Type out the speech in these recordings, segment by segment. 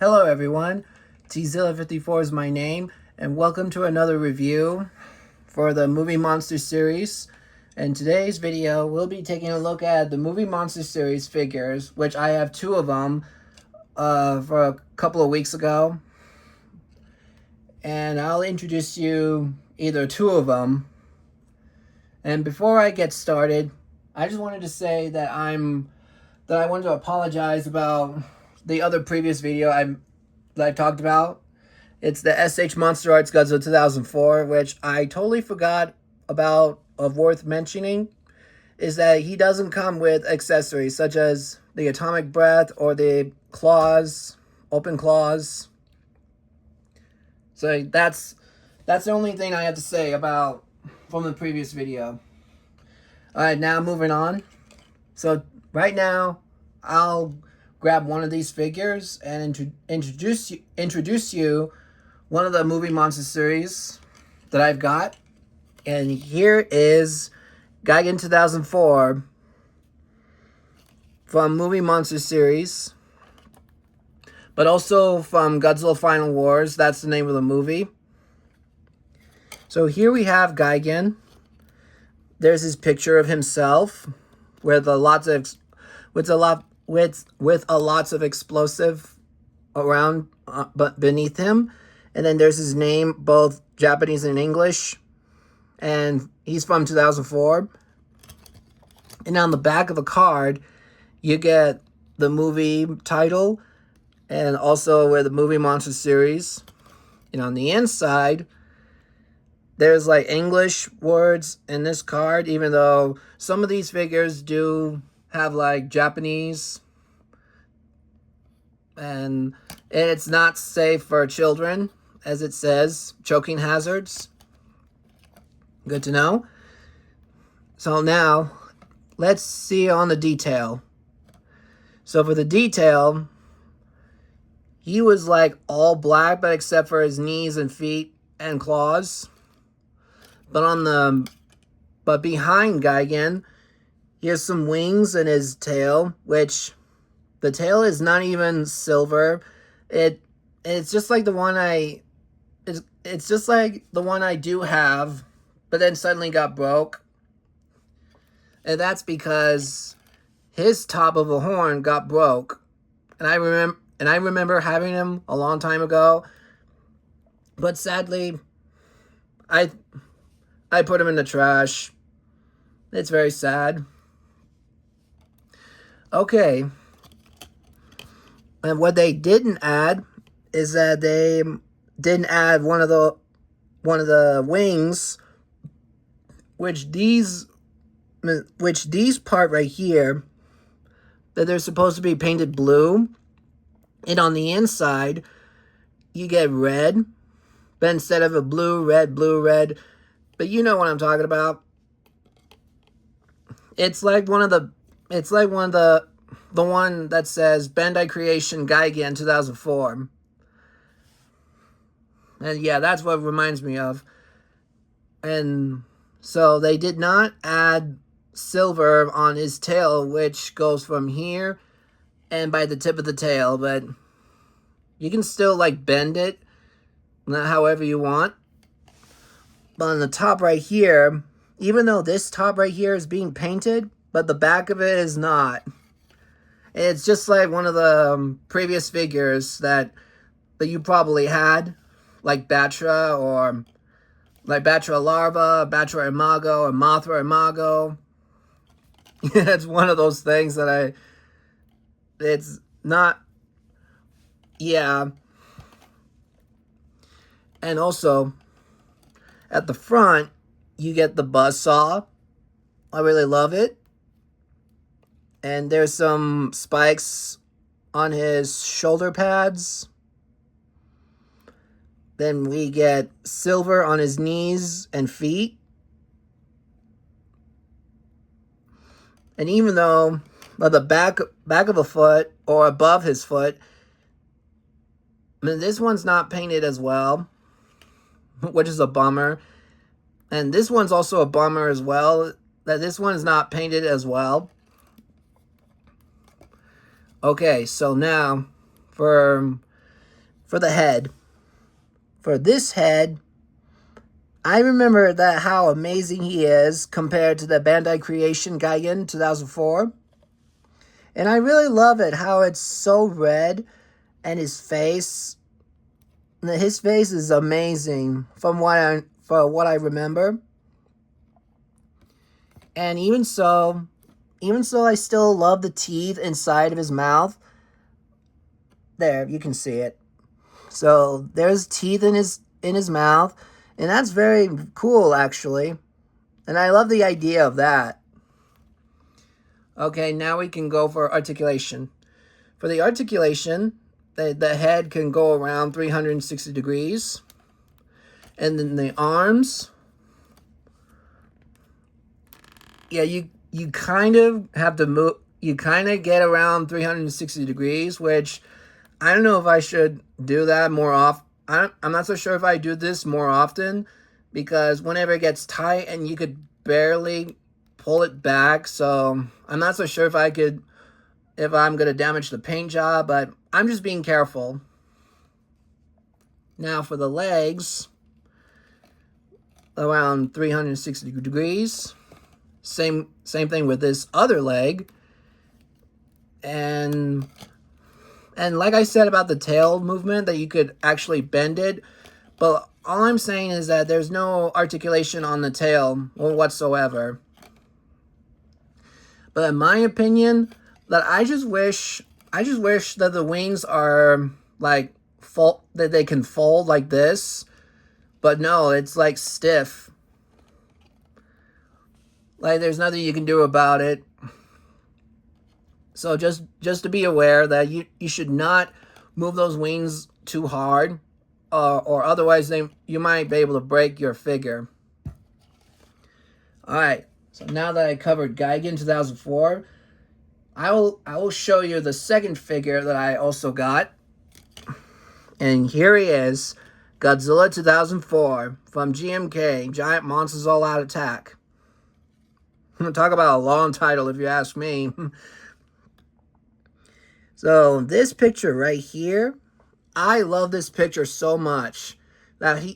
Hello everyone, Tzilla54 is my name, and welcome to another review for the Movie Monster series. In today's video, we'll be taking a look at the Movie Monster series figures, which I have two of them for a couple of weeks ago. And I'll introduce you either two of them. And before I get started, I just wanted to say that I wanted to apologize about the other previous video that I talked about. It's the SH Monster Arts Godzilla 2004, which I totally forgot about of worth mentioning, is that he doesn't come with accessories such as the atomic breath or the claws, open claws. So that's the only thing I have to say about from the previous video. Alright, now moving on. So right now, I'll grab one of these figures and introduce you one of the Movie Monster series that I've got. And here is Gigan 2004 from Movie Monster series, but also from Godzilla Final Wars. That's the name of the movie. So here we have Gigan. There's his picture of himself with a lots of explosive around but beneath him, and then there's his name, both Japanese and English, and he's from 2004. And on the back of the card, you get the movie title and also with the Movie Monster series. And on the inside, there's like English words in this card, even though some of these figures do have like Japanese, and it's not safe for children, as it says, choking hazards. Good to know. So now, let's see on the detail. So for the detail, he was like all black, but except for his knees and feet and claws. But behind Gigan, he has some wings in his tail, which the tail is not even silver. It's just like the one it's just like the one I do have, but then suddenly got broke. And that's because his top of a horn got broke. And I remember having him a long time ago. But sadly, I put him in the trash. It's very sad. Okay. And what they didn't add is that they didn't add one of the wings, which these part right here, that they're supposed to be painted blue, and on the inside you get red, but instead of a blue, red, but you know what I'm talking about. It's like the one that says Bandai Creation Gigan 2004. And yeah, that's what it reminds me of. And so they did not add silver on his tail, which goes from here and by the tip of the tail, but you can still like bend it however you want. But on the top right here, even though this top right here is being painted, but the back of it is not. It's just like one of the previous figures that you probably had, like Batra, or like Batra Larva, Batra Imago, or Mothra Imago. It's one of those things that it's not, yeah. And also, at the front, you get the buzzsaw. I really love it. And there's some spikes on his shoulder pads. Then we get silver on his knees and feet. And even though the back of a foot or above his foot, I mean, this one's not painted as well, which is a bummer. And this one's also a bummer as well, that this one is not painted as well. Okay, so now for for the head. For this head, I remember that how amazing he is compared to the Bandai Creation Gigan 2004. And I really love it, how it's so red, and his face is amazing from what I remember. And even so, I still love the teeth inside of his mouth. There, you can see it. So there's teeth in his mouth, and that's very cool, actually. And I love the idea of that. Okay, now we can go for articulation. For the articulation, the head can go around 360 degrees. And then the arms, yeah, you kind of have to move, you kind of get around 360 degrees, which I don't know if I should do that more often. I'm not so sure if I do this more often, because whenever it gets tight and you could barely pull it back, so I'm not so sure if I'm going to damage the paint job, but I'm just being careful. Now for the legs, around 360 degrees. Same thing with this other leg. And like I said about the tail movement, that you could actually bend it, but all I'm saying is that there's no articulation on the tail whatsoever. But in my opinion, that I just wish that the wings are like that they can fold like this, but no, it's like stiff. Like there's nothing you can do about it. So just to be aware that you should not move those wings too hard, or otherwise you might be able to break your figure. All right. So now that I covered Gigan 2004, I will show you the second figure that I also got. And here he is, Godzilla 2004 from GMK, Giant Monsters All Out Attack. Talk about a long title if you ask me. So this picture right here, I love this picture so much.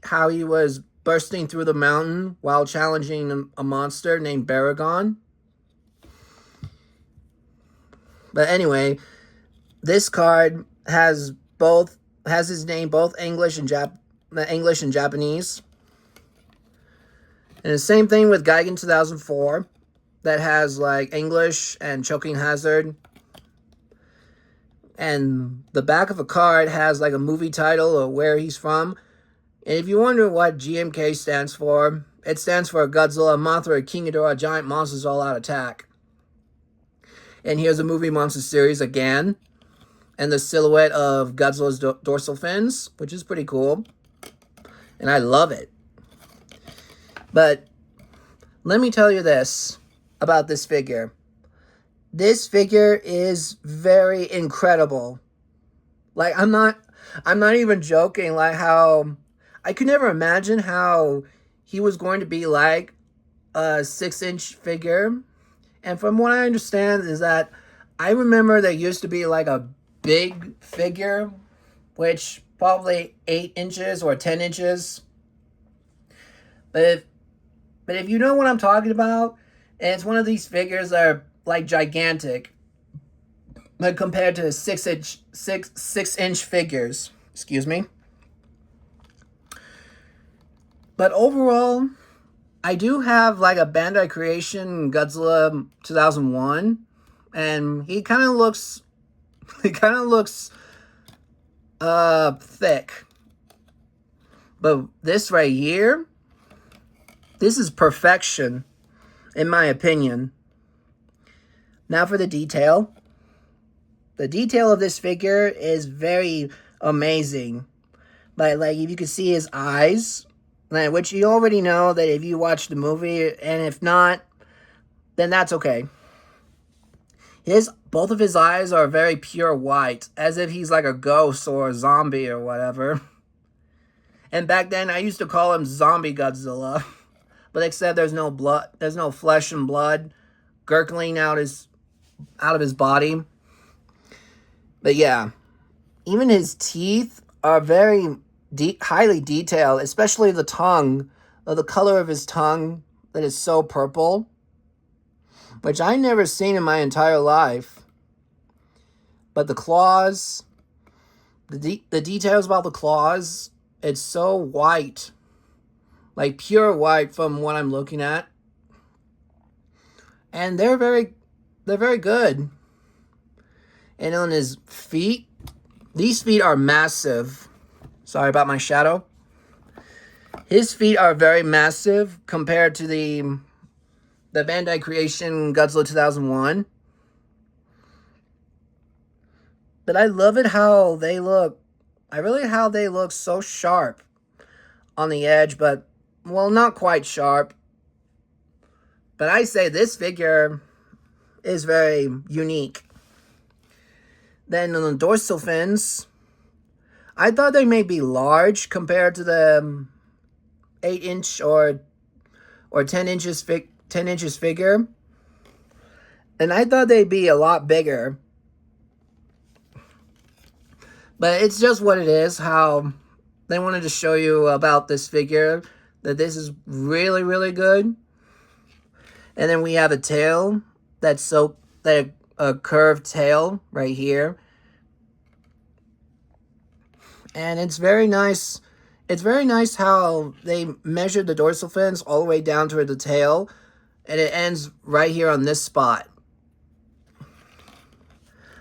How he was bursting through the mountain while challenging a monster named Baragon. But anyway, this card has his name both English and Japanese. And the same thing with Gigan 2004, that has like English and Choking Hazard. And the back of a card has like a movie title or where he's from. And if you wonder what GMK stands for, it stands for Godzilla, Mothra, King Ghidorah, Giant Monsters All Out Attack. And here's a movie monster series again. And the silhouette of Godzilla's dorsal fins, which is pretty cool. And I love it. But let me tell you this about this figure. This figure is very incredible. Like, I'm not even joking, like how I could never imagine how he was going to be like a 6-inch figure. And from what I understand is that I remember there used to be like a big figure, which probably 8 inches or 10 inches. But if you know what I'm talking about, and it's one of these figures that are like gigantic, but compared to 6-inch figures, excuse me. But overall, I do have like a Bandai Creation Godzilla 2001, and he kind of looks thick. But this right here, this is perfection, in my opinion. Now for the detail. The detail of this figure is very amazing. But like, if you can see his eyes, which you already know that if you watch the movie, and if not, then that's okay. Both of his eyes are very pure white, as if he's like a ghost or a zombie or whatever. And back then, I used to call him Zombie Godzilla. But except there's no blood, there's no flesh and blood gurgling out of his body. But yeah, even his teeth are very highly detailed, especially the tongue, or the color of his tongue that is so purple, which I never seen in my entire life. But the claws, the details about the claws, it's so white, like pure white from what I'm looking at, and they're very good. And on his feet, these feet are massive. Sorry about my shadow. His feet are very massive compared to the Bandai Creation Godzilla 2001. But I love it how they look. How they look so sharp on the edge, but, well, not quite sharp. But I say this figure is very unique. Then on the dorsal fins, I thought they may be large compared to the 8-inch or 10 inches figure, and I thought they'd be a lot bigger. But it's just what it is. How they wanted to show you about this figure, that this is really, really good. And then we have a tail that's a curved tail right here. And it's very nice. It's very nice how they measured the dorsal fins all the way down to the tail. And it ends right here on this spot.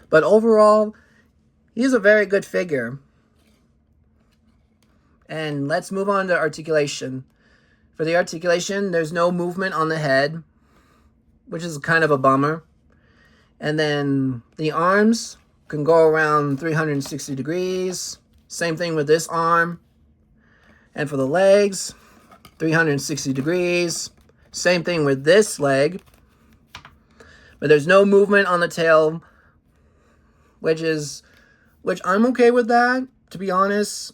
But overall, he's a very good figure. And let's move on to articulation. For the articulation, there's no movement on the head, which is kind of a bummer. And then the arms can go around 360 degrees. Same thing with this arm. And for the legs, 360 degrees. Same thing with this leg. But there's no movement on the tail, which I'm okay with that, to be honest.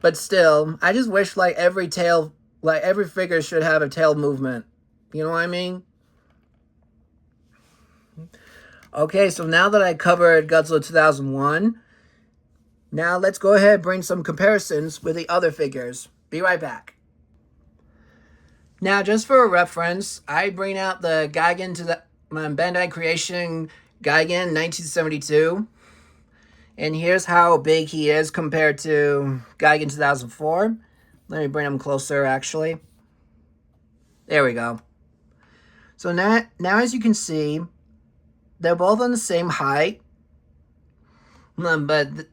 But still, I just wish every figure should have a tail movement. You know what I mean? Okay, so now that I covered Godzilla 2001, now let's go ahead and bring some comparisons with the other figures. Be right back. Now, just for a reference, I bring out the Gigan to the Bandai Creation Gigan 1972. And here's how big he is compared to Gigan 2004. Let me bring him closer, actually. There we go. So now as you can see, they're both on the same height. But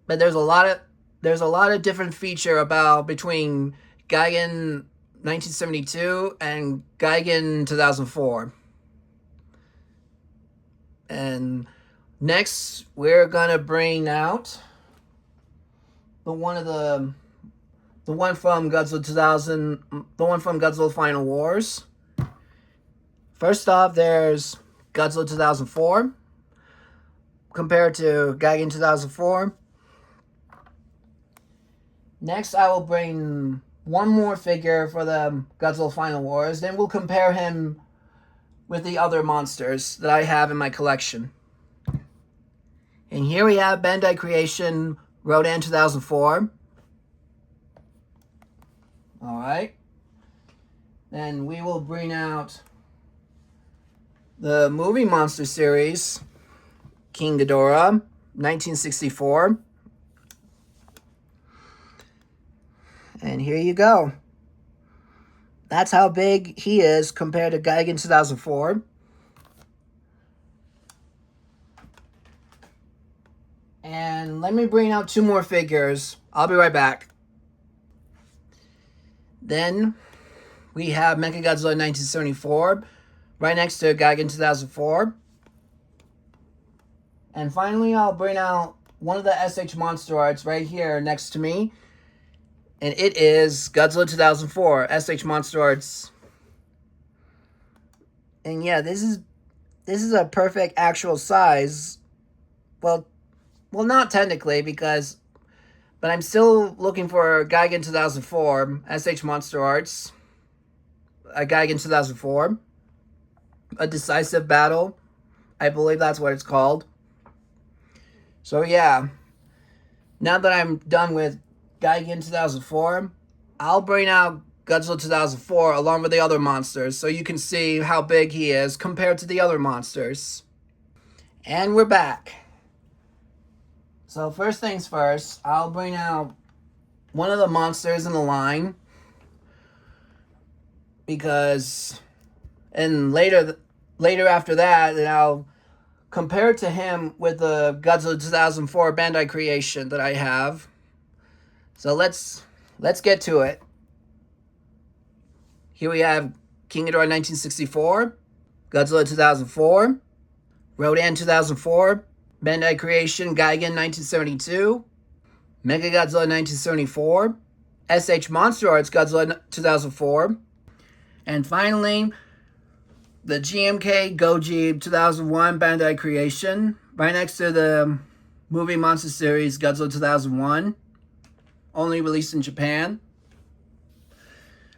there's a lot of different feature between Gigan 1972 and Gigan 2004. And next, we're gonna bring out the one from Godzilla 2000, the one from Godzilla Final Wars. First off, there's Godzilla 2004 compared to Gigan 2004. Next, I will bring one more figure for the Godzilla Final Wars. Then we'll compare him with the other monsters that I have in my collection. And here we have Bandai Creation Rodan 2004. Alright. Then we will bring out the movie monster series, King Ghidorah, 1964. And here you go. That's how big he is compared to Gigan 2004. And let me bring out two more figures. I'll be right back. Then we have Mechagodzilla 1974 right next to Gigan 2004. And finally, I'll bring out one of the SH Monster Arts right here next to me. And it is Godzilla 2004, SH Monster Arts. And yeah, this is a perfect actual size. Well, not technically, but I'm still looking for Gigan 2004, SH Monster Arts. A Gigan 2004. A Decisive Battle. I believe that's what it's called. So yeah. now that I'm done with Gigan 2004, I'll bring out Godzilla 2004 along with the other monsters so you can see how big he is compared to the other monsters. And we're back. So first things first, I'll bring out one of the monsters in the line because, and later after that, then I'll compare it to him with the Godzilla 2004 Bandai creation that I have. So let's get to it. Here we have King Ghidorah 1964, Godzilla 2004, Rodan 2004, Bandai creation Gigan 1972, Mechagodzilla 1974, SH Monster Arts Godzilla 2004, and finally, the GMK Goji 2001 Bandai creation, right next to the movie monster series Godzilla 2001, only released in Japan.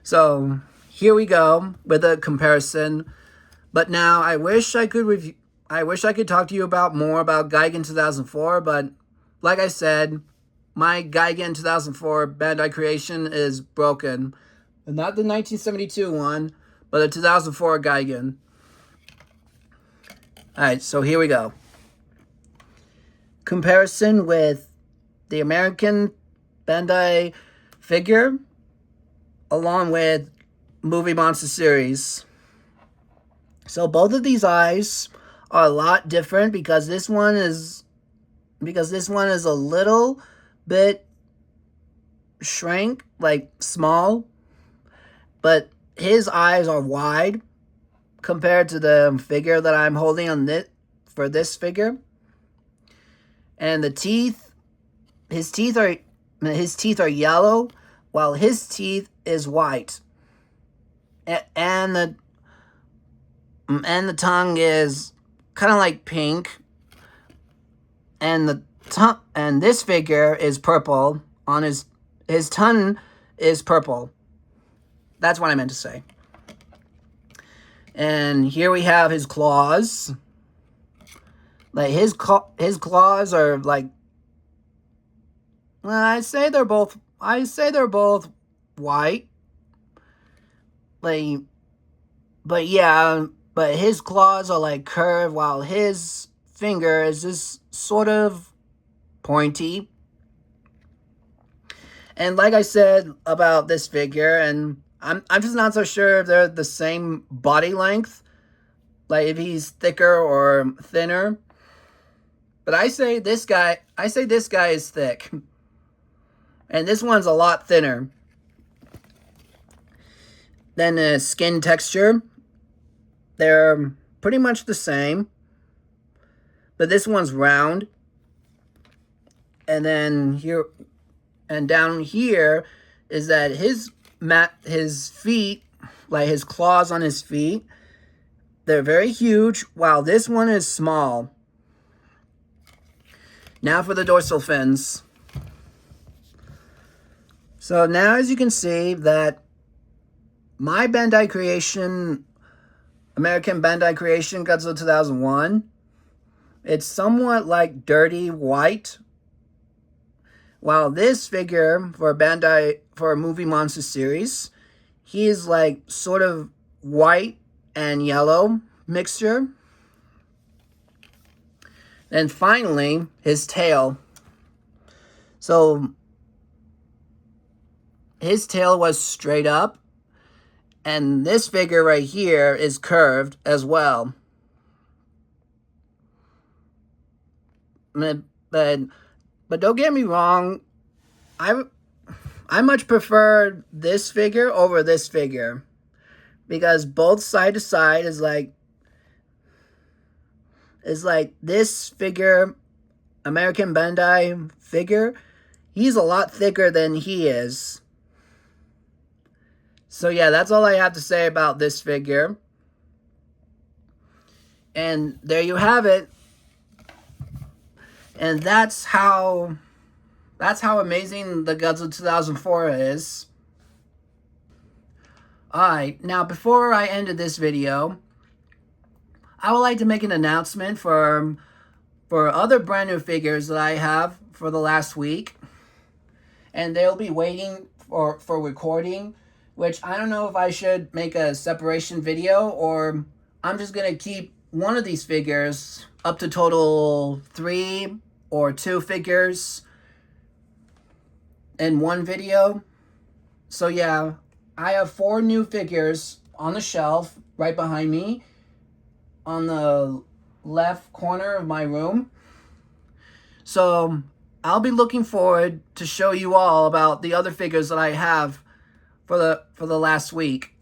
So here we go with a comparison. But now I wish I could talk to you about more about Gigan 2004, but like I said, my Gigan 2004 Bandai creation is broken. And not the 1972 one, but the 2004 Gigan. Alright, so here we go. Comparison with the American Bandai figure along with movie monster series. So both of these eyes are a lot different because this one is a little bit shrank, like small, but his eyes are wide compared to the figure that I'm holding on for this figure. And the teeth, his teeth are yellow, while his teeth is white. And the tongue is kind of like pink. And this figure is purple. On his tongue is purple. That's what I meant to say. And here we have his claws. Like his claws are like, well, I say they're both white. Like, but his claws are like curved while his finger is just sort of pointy. And like I said about this figure, and I'm just not so sure if they're the same body length, like if he's thicker or thinner. But I say this guy is thick. And this one's a lot thinner. Then the skin texture, they're pretty much the same. But this one's round. And then here and down here is that his feet, like his claws on his feet, they're very huge, while this one is small. Now for the dorsal fins. So now, as you can see, that my Bandai creation, American Bandai creation Godzilla 2001, it's somewhat like dirty white. While this figure for a movie monster series, he is like sort of white and yellow mixture. And finally, his tail. So his tail was straight up, and this figure right here is curved as well. But don't get me wrong, I much prefer this figure over this figure, because both side to side is like this figure, American Bandai figure, he's a lot thicker than he is. So yeah, that's all I have to say about this figure. And there you have it. And that's how amazing the Godzilla 2004 is. Alright, now before I ended this video, I would like to make an announcement for other brand new figures that I have for the last week. And they'll be waiting for recording, which I don't know if I should make a separation video or I'm just going to keep one of these figures up to total 3 or 2 figures in one video. So yeah, I have 4 new figures on the shelf right behind me on the left corner of my room. So I'll be looking forward to show you all about the other figures that I have for the last week.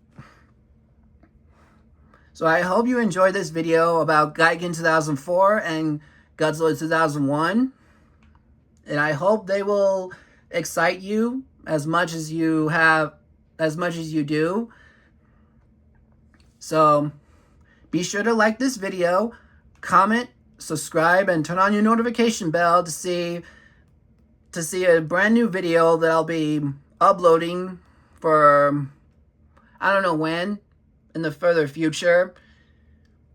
So I hope you enjoyed this video about Gigan 2004 and Godzilla 2001. And I hope they will excite you as much as you do. So be sure to like this video, comment, subscribe, and turn on your notification bell to see a brand new video that I'll be uploading for I don't know when in the further future,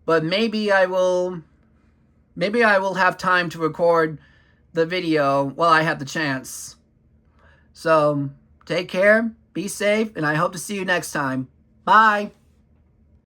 but maybe I will have time to record the video while I have the chance. So take care, be safe, and I hope to see you next time. Bye.